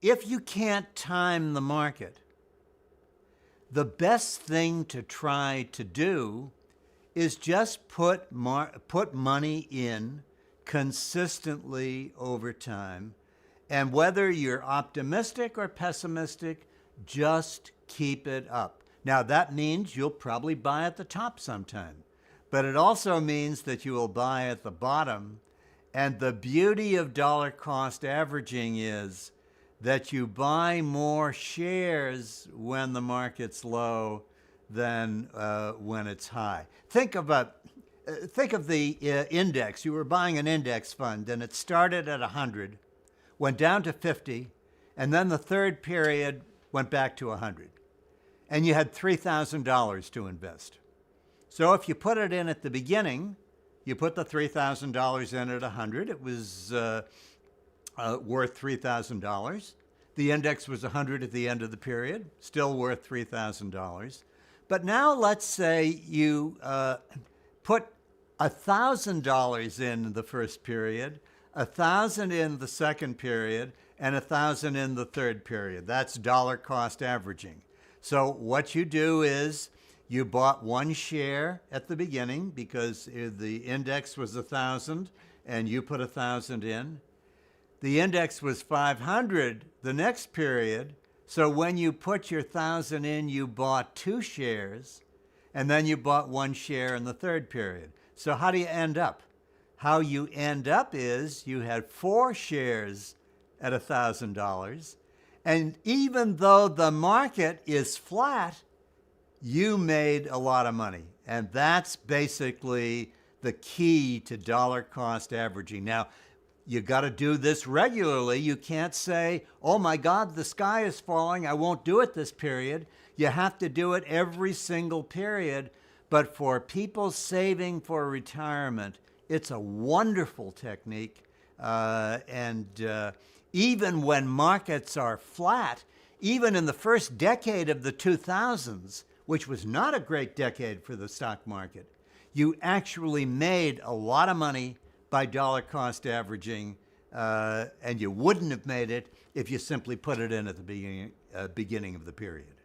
if you can't time the market, the best thing to try to do is just put money in consistently over time. And whether you're optimistic or pessimistic, just keep it up. Now, that means you'll probably buy at the top sometime, but it also means that you will buy at the bottom. And the beauty of dollar cost averaging is that you buy more shares when the market's low than when it's high. Think of the index. You were buying an index fund, and it started at 100, went down to 50, and then the third period went back to 100. And you had $3,000 to invest. So if you put it in at the beginning, you put the $3,000 in at 100, it was worth $3,000. The index was 100 at the end of the period, still worth $3,000. But now let's say you put $1,000 in the first period, $1,000 in the second period, and $1,000 in the third period. That's dollar cost averaging. So what you do is you bought one share at the beginning because the index was 1,000 and you put 1,000 in. The index was 500 the next period. So when you put your 1,000 in, you bought 2 shares, and then you bought 1 share in the third period. So how do you end up? How you end up is you had 4 shares at $1,000, and even though the market is flat, you made a lot of money. And that's basically the key to dollar cost averaging. Now, you got to do this regularly. You can't say, oh my God, the sky is falling, I won't do it this period. You have to do it every single period. But for people saving for retirement, it's a wonderful technique. Even when markets are flat, even in the first decade of the 2000s, which was not a great decade for the stock market, you actually made a lot of money by dollar cost averaging, and you wouldn't have made it if you simply put it in at the beginning of the period.